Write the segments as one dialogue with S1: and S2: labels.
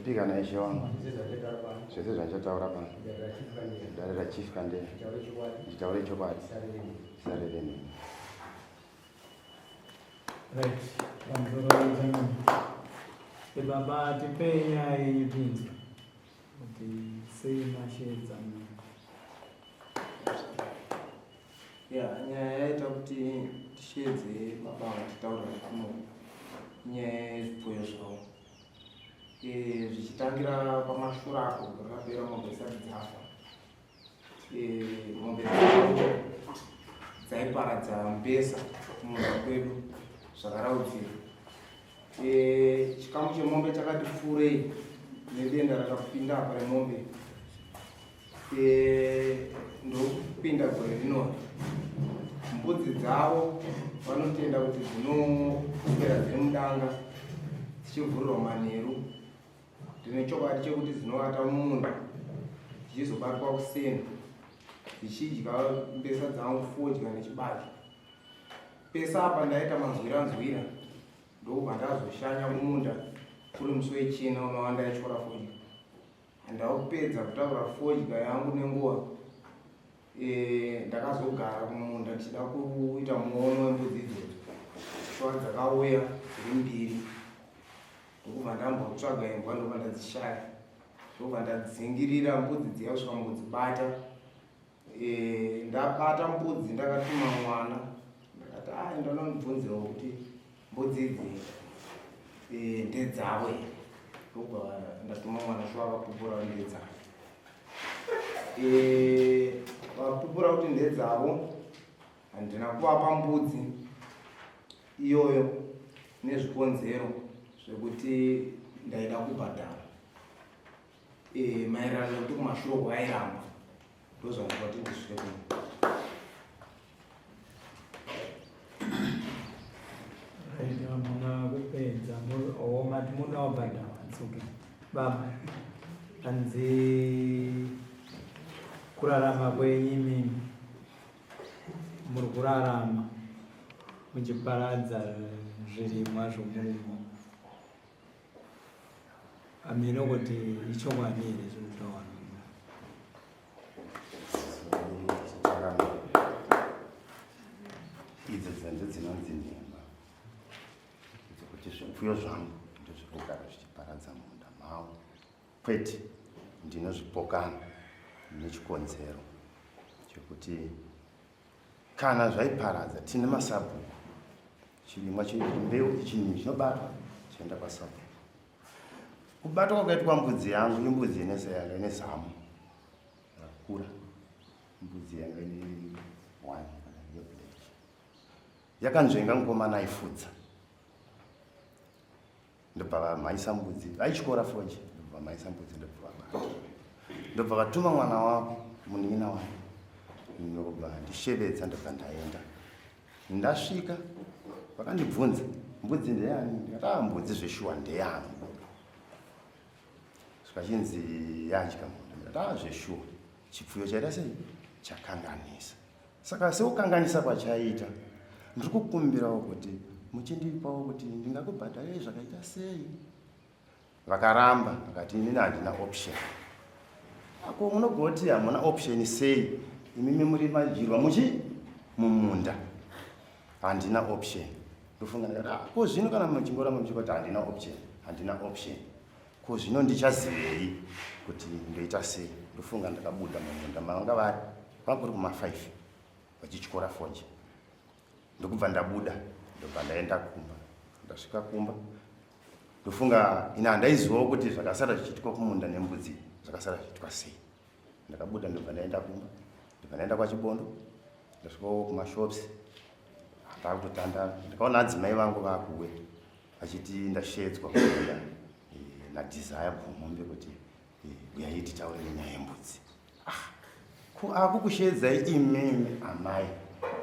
S1: Speaker na ishe wangu. Zvese zvandichataura pano. Ndarira Chief Kandei. Nditaure chokwadi. Sarere nini.
S2: Right. Vamuzoro baba tipe nyaya yenyipinza kuti sei mashedza
S3: nyaya yaita kuti tishedze mabanga titaura kuno nyaya yezvipfuyo zvavo zvichitangira pamashurako akapera mombe dzisati dzafa. Mombe dzavo dzaiparadza mbesa kumunda kwedu zvakaraudzira. Chikamu chemombe chakati furei nedenda rakapinda apa remombe ndokupinda gore rino. Mbudzi dzavo vanotenda kuti dzinopera dziri mudanga dzichivhurirwa manheru. Ndine chokwadi chekuti dzinovata mumunda dzichizobatwa kusena dzichidya mbesa dzangu fodya nechibage. Pesa apa ndaita manzwiranzwira ndobva ndazoshanya mumunda kuri musi wechina unowanda yatyora fodya. Handakupedza kutaura fodya yangu nenguva ndakazogara mumunda ndichida kuita muono wembudzi idzodzo. Shuwa dzakauya dziri mbiri ndokubva ndambotsvaga imbwa ndobva ndadzishaya. Ndobva ndadzingirira mbudzi dziya kusvika mukudzibata. Ndabata mbudzi ndakatuma mwana ndakati ndinonobvunzirawo kuti mbudzi idzi ndedzavo here. Ndobva ndatuma mwana shuwa akapupura kuti ndedzavo. Vapupura kuti ndedzavo handina kuvapa mbudzi iyoyo nezvikonzero zvekuti ndaida kubhadhara maererano nekuti kumashoko airamba ndozvandikati ndisvike kuno.
S2: muna kupedza mati muda wabhadhara tsoke baba hanzi kurarama kwenyu imimi muri kurarama muchiparadza zvirimwa zvomurimo amino kuti ichokwadi here zvinotaura
S1: idzo dzenze dzinonzi nhema dzokuti zvipfuyo zvangu ndozvirikugara zvichiparadza munda mavo kwete ndinozvipokana nechikonzero chekuti kana zvaiparadza tine masabhuku chirimwa mbeu chinhu chinobatwa chienda pasabhuku. Kubatwa kwakaitwa mbudzi yangu imbudzi ine zamu rakura, mbudzi yanga ine 1 yeblack yakanzvenga mukomana aifudza. Ndobva vamhaisa mbudzi aityora foje. Ndobva vamhaisa mbudzi ndobva vatuma mwana wavo munin'ina wangu ndobva ndishevedza ndobva ndaenda. Ndasvika vakandibvunza mbudzi ndeyani. Ndikati mbudzi zveshuwa ndeyangu. Zvichinzi yadya munda. Ndikati zveshuwa chipfuyo chaita sei chakanganisa. Saka sekukanganisa kwachaita ndiri kukumbirawo kuti muchindipawo kuti ndingakubhadharai zvakaita sei. Vakaramba vakati inini handina option. Ako munogoti hamuna option sei imimi muri majirwa mumunda. Handina option. Ndofunga ndikati ko zvino kana muchingoramba muchikoti handina option ko zvino ndichazivei kuti ndoita sei. Ndofunga ndakabuda mumunda mavanga vari vangori kuma5 vachityora foje. Ndokubva ndabuda ndobva ndaenda kumba. Ndasvika kumba ndofunga ina handaizivawo kuti zvakasara zvichiitika kumunda nembudzi zvakasara zvichiitika sei. Ndakabuda ndobva ndaenda kumba. Ndobva ndaenda kwachibondo. Ndasvikawo kumashops ndakutotandara. Ndikaona adzimai vangu vakuwe vachiti ndashedzwa kuenda naDesire Bvumombe kuti uyai titaure nenyaya yembudzi. Ko akukushedzai imimi amai.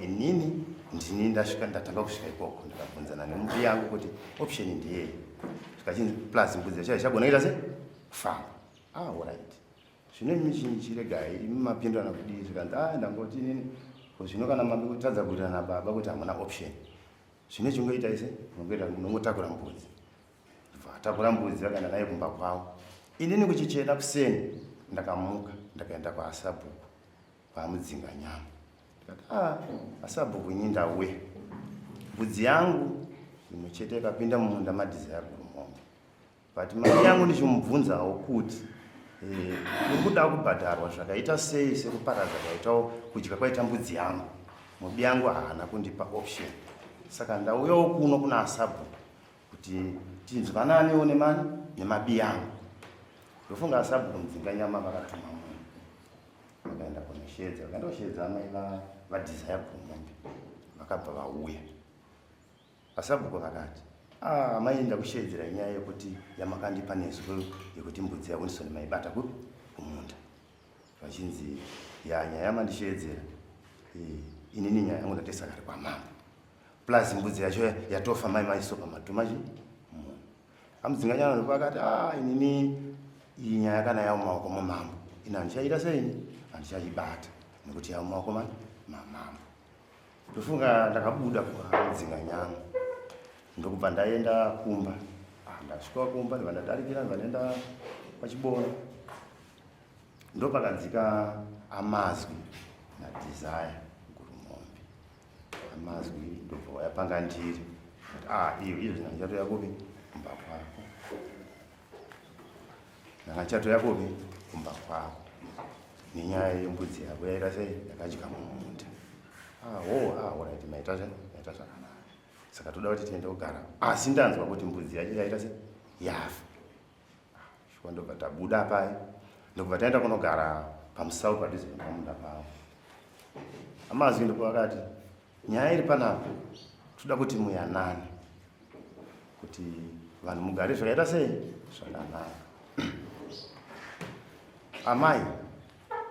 S1: Inini ndini ndasvika ndatanga kusvika ikoko ndikabvunzana nemumbi yangu kuti option ndeyei. Zvikachinzi plus mbudzi chagona kuita sei kufamba. Alright. Zvino mimi chiregai mapindurana kudii zvikanzi ndangoti inini zvino kana mambi kutadza kuita nababa kuti hamuna option. Zvino chingoita ise mungotakura mbudzi. Vatakura mbudzi vakaenda naye kumba kwavo. inini kuchichena kuseni ndakamuka ndakaenda kwaasabhuku kwamudzinga nyama. Ndikati asabhuku ini ndauya, mbudzi yangu imwe chete ikapinda mumunda madhiza yaGurumombe. But mai yangu ndichimubvunzawo kuti urikuda kubhadharwa zvakaita sei sekuparadza kwaitawo kudya kwaita mbudzi yangu. Mubi yangu haana kundipa option, saka ndauyawo kuno kuna asabhuku kuti tinzwananewo nemabi yangu. Ndofunga asabhuku mudzinga nyama vakatuma munhu, vakaenda kunoshedza, vakandoshedza amai vadhiza yaGurumombe, vakabva vauya. Asabhuku vakati amai ndakushedzera inyaya yekuti yamakandipa nezuva yekuti mbudzi yako ndisoni maibata kumunda. Vachinzi nyaya yamandishedzera inini nyaya yangu ndatesakari kwamambo, plus mbudzi yacho yatofa mai maisopa madhuma munhu. Amudzinga nyama ndipo akati inini iyi nyaya kana yawo mumaoko momambo, ini handichaita seini, handichaibata nekuti yawo mumaoko mamambo. Ndofunga ndakabuda kwamudzinga nyama ndokubva ndaenda kumba. Ndasvika kumba ndibva ndadarikira ndibva ndaenda pachibono, ndopakadzika Amazwi naDesire Gurumombe. Amazwi ndobva wayapanga ndiri iyo zvina ndichatoya kupi kumba kwako, ndangachatoya kupi kumba kwako nenyaya yembudzi yako yaita sei yakadya mumunda. Alright, maita zvakanaka, saka toda kuti tiende kugara, asi ndanzwa kuti mbudzi yacho yaita sei yafa. Shwa ndobva tabuda pai ndokubva taenda kunogara pamusau padhuze nepamunda pavo. Amazwi ndipo akati nyaya iri panapo toda kuti muyanane, kuti vanhu mugare zvakaita sei zvakanaka. Amai,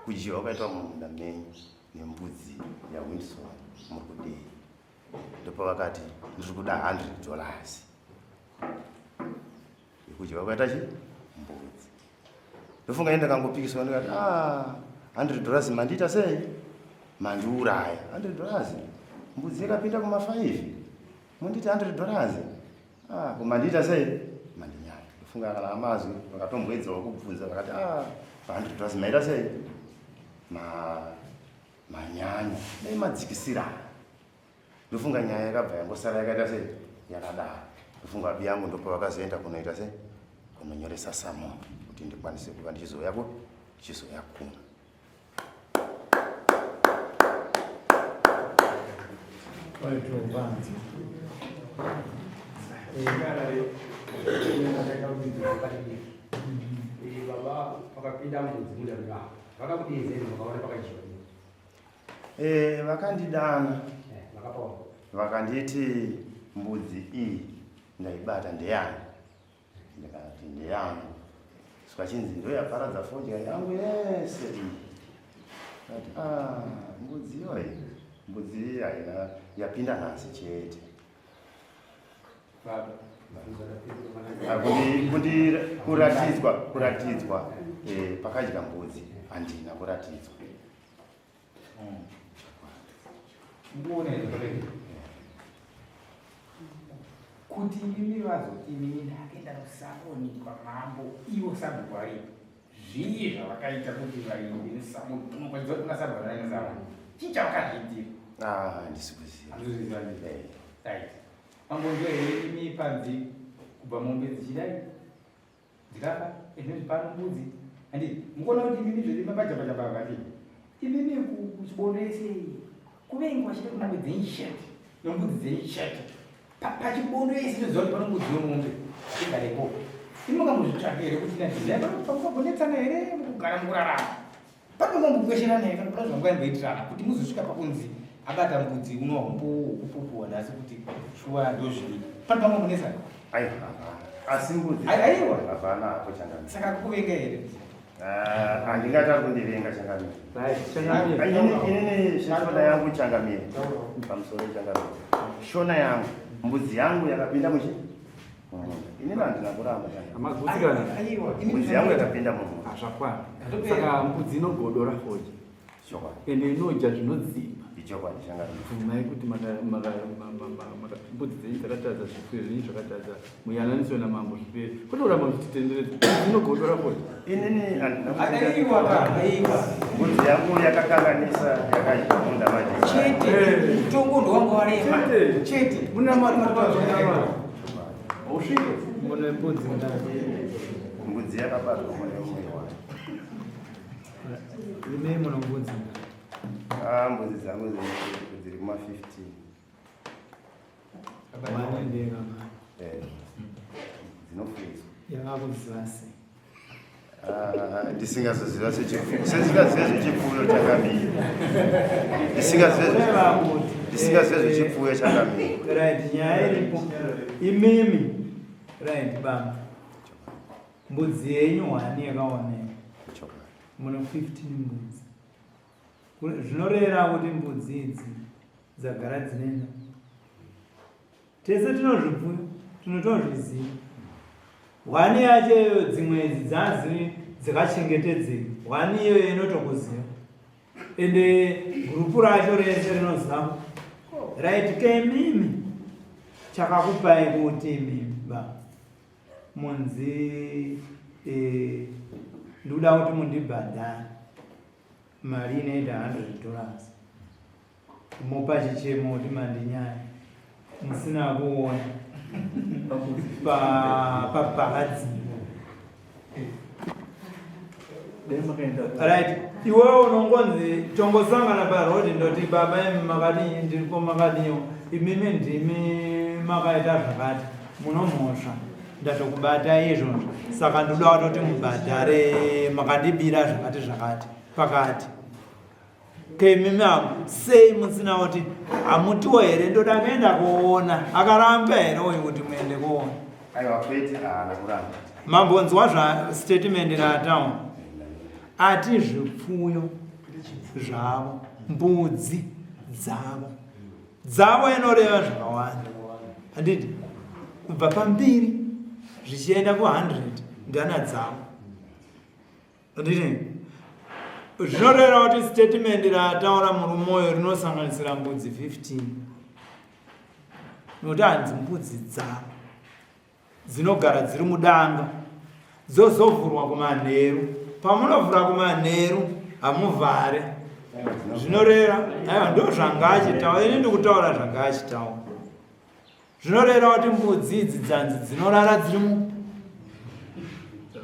S1: kudyiwa kwaitwa mumunda menyu nembudzi yaWindsor muri kudei. Ndipo vakati ndiri kuda $100 yekudyiwa kwaita mbudzi. Ndofunga enda kangopikiswa ndikati $100 mandiita sei, mandiuraya. $100 mbudzi yakapinda kuma5 munditi $100 kumandiita sei, mandinyaya. Ndofunga kana Amazwi vakatombwedzawo kubvunza vakati $100 maita sei, manyanya dai madzikisira. Ndofunga nyaya yakabva yangosara yakaita sei yakadaro. Ndofunga abi yangu ndopo vakazoenda kunoita sei kunonyoresa samuno kuti ndikwanise kuva ndichizoya kuno. Vakandidana vakanditi mbudzi iyi ndaibata ndeyani, ndikati ndeyangu. Svachinzi ndoyaparadza fodya yangu yese iyi. Kati mbudzi iyoyi, mbudzi iyi haina yapinda nhasi chete. Kuratidzwa pakadya mbudzi handina kuratidzwa.
S4: Kuti imi vazoti imi ndakaenda musangoni kwamambo ivo sabhuku vari zvii zvavakaita kuti vaindi musangoni unokwanisa kuna sabhuku vari musangoni chii chavakazviitira?
S1: Handisi kuziva.
S4: Mambonzwa here imi panzi kubva mombe dzichidai dzikafa ezvinozvi pano mbudzi handiti mukuona kuti imimi zvezima pajapajapa vakati imimi kuchibondo yese kuvengi vachida kunamwe dzenshati nombudzi dzenshati pachibondo yese toziva kuti pano mbudzi yomombe igarepo. Inoka muzvitsvake here kuti napagonetsana here mukugara mukurarama panomambokwesherana here kana pana zvamboyamboitirana kuti muzosvika pakunzi abata mbudzi unohombokupupuwa nhasi kuti shuwa ndozvii pano pamambonetsana.
S1: Asi mbudzi
S4: aiwa
S1: hapana hapo changamire.
S4: Saka kukuvenga here
S1: handingatari kundivenga changamire. Inini shona yangu changamire pamusoro changamire. Shona yangu mbudzi yangu yakapinda muchi inini handina kuramba mbudzi yangu yakapinda mumunda.
S2: Zvakwana saka mbudzi inogodora fodya ende inodya zvinodzimba
S1: ichokwadi changamire
S5: bvumai kuti mbudzi dzenyu dzakatadza zvifuyo zvenyu zvakatadza muyananiswe namambo zviperi kwete kuramba muchititenderedza dzinogodora koti
S1: inini
S4: Akaiwa
S1: mbudzi yangu yakakanganisa yakazvikunda majecha
S4: chete mutongo wangu warema
S5: chete muna usvike
S2: mune mbudzi ndani
S1: mbudzi yakabarwa mune mumwe wayo
S2: rimei mune mbudzi ndani
S1: mbudzi dzangu dziri kuma 15
S2: wanendenga
S1: dzinofuzwa
S2: yakakuziva sei
S1: ndisingazoziva sezvingazive zvechipfuyo chakamira ndisingazive zvechipfuyo chakamira
S2: right nyaya iripo imimi right baba mbudzi yenyu hwani yakaoneka mune 15 mbudzi zvinoreva kuti mbudzi idzi dzagara dzinena tese tinozvipfuyo tinotozviziva hwani yacho dzimwe idzi dzaziri dzakachengetedzeka hwani iyoyo inotokuziva ende gurupu racho rese rinoziva right kemimi chakakupai kuti mimi baba munzi ndoda kuti mundibhadhara mari inoita $100 mopa chichemo kuti mandinyaya musina kuona pabhakadziro right iwewe unongonzi tongosangana parodi ndoti baba imi makadii ndiripo makadiyo imimi ndimi makaita zvakati munomhosva ndatokubata izvozvo saka ndoda kutoti mubhadhare makandibira zvakati zvakati pakati kemimi sei musina kuti hamutiwo here ndoda kuenda kuona akaramba here uyu kuti muende kuona
S1: aiwa kwete haana kuramba
S2: mambonzwa statement rataona ati zvipfuyo zvavo mbudzi dzavo inoreva zvakawanda handiti kubva pa2 zvichienda ku100 ndana dzavo handiti zvinoreva kuti statement rataura murumoyo rinosanganisira mbudzi 15 nokuti hanzi mbudzi dzavo dzinogara dziri mudanga dzozovhurwa kumanheru pamunovhura kumanheru hamuvhare zvinoreva aiwa ndo zvanga achitaura ini ndikutaura zvanga achitaura zvinoreva kuti mbudzi idzi dzanzi dzinorara dziri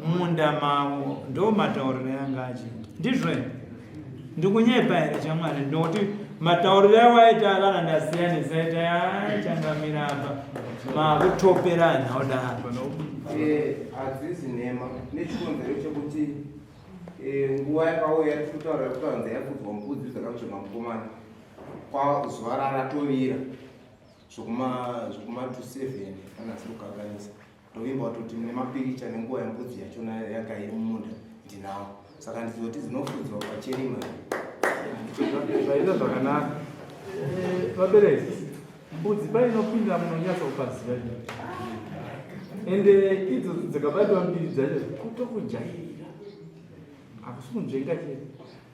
S2: munda mavo ndo matauriro yanga achiita ndizvo ndikunyepa here chamwari nokuti matauriro awaita kana ndasiyanisaita changamira apa makutoperana odaro
S3: hadzisi nhema nechikonzero chekuti nguva yakauya tikutaura kuti vanzi yafudzwa mbudzi dzakatsvema mukomana kwazuva raratovira zvokuma 27 kana ziri kukanganisa ndovimba kutoti mune mapikicha nenguva yembudzi yachona yakairi mumunda ndinawo saka ndizoti dzinofudzwa pacherima
S5: zvaita zvakanaka vabereki mbudzi painopinda munonyatsa kupaziva ende idzo dzikabatwa mbiri dzacho kutokujairira hakusi kunzvenga chete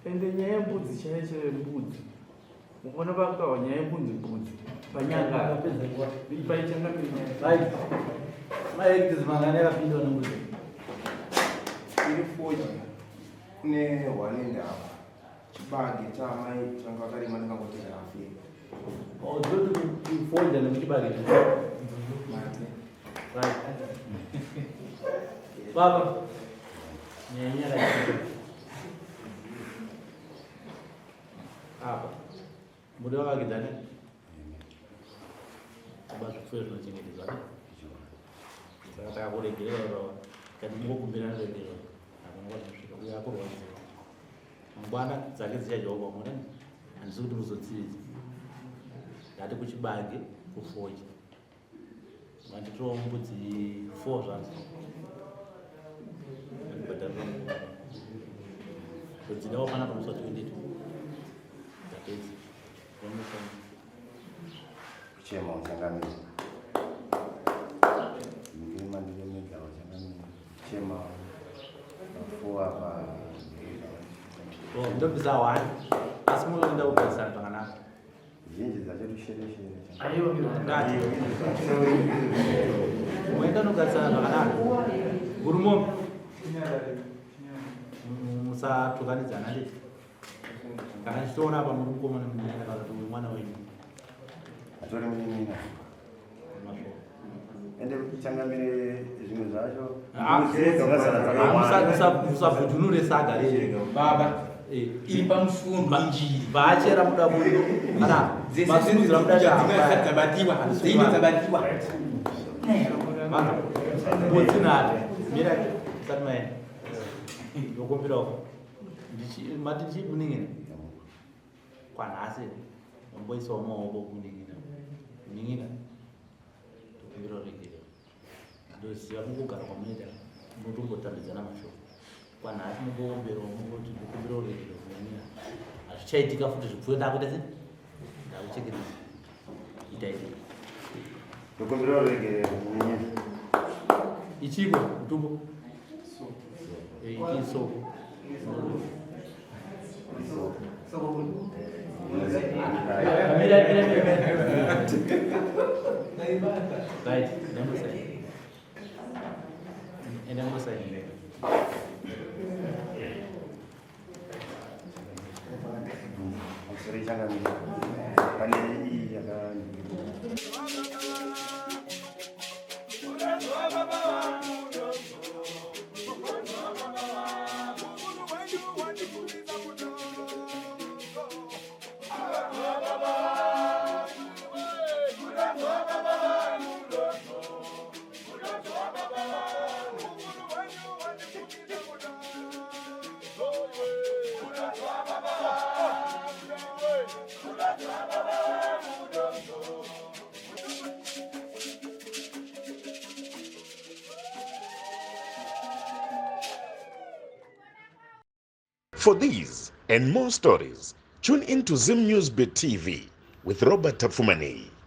S5: ende nyaya yembudzi chaicho yembudzi mukuona pakutaura nyaya yembudzi panyanga paichangamira
S3: iri foja kune hwane ndava chibage chaamai changa akarima ndingangoti zvaafira
S6: Baba, nyanya apa muda wakakidhani abazvifuyo zvinochengetedzwa saka takakuregerera kati mungokumbirana kuregerera akungwazvisvika uye akurwadziwa mangwana dzake dzichadyawo pamwe handisi kuti muzotsiridza ndati kuchibage kufoja manditirawo mbudzi 4 zvanzi kudzinawo pana pamuswa 22 dzapedzi
S1: kuchema uchangamira ndima ndilemedza uchangamira kuchema mafuwa pa
S6: ndobvisa 1 asi munoenda kugarisana zvakanaka
S1: zhinji dzacho tushereshere
S6: Aiwa ndati. Wenda nogatsana zvakanaka. Gurumo musatuganidzana ndeti. Kana chitora apa muri kukomana munyanya kana kuti mwana wenyu.
S1: atori munin'ina ende changamire zvimwe zvacho
S6: musabvudhunure saga
S4: Baba, imba mufundo injiri.
S6: vachera muda muno kana masudzira muda
S4: Dzabatiwa, dzino dzabatiwa.
S6: mutsinata mira satmai ndokumbirawo mati chimuningina kwanhasi mamboisawo maoko kuningina kuningina ndokumbira regero ndoziva mukugara kwamunoita mutombotambidzana mashoko kwanhasi mumboomberawo mungoti ndokumbira regero kuningina hazvichaitika futi zvipfuyo ndakuita sei ndakuchekeresa itaiti
S1: ndokumbira regere munin'ina
S6: ichiko mutumbo isoko right enda musaini
S1: sore changamire pane iyi
S7: For these and more stories, tune in to Zim News Bit TV with Robert Tafumani.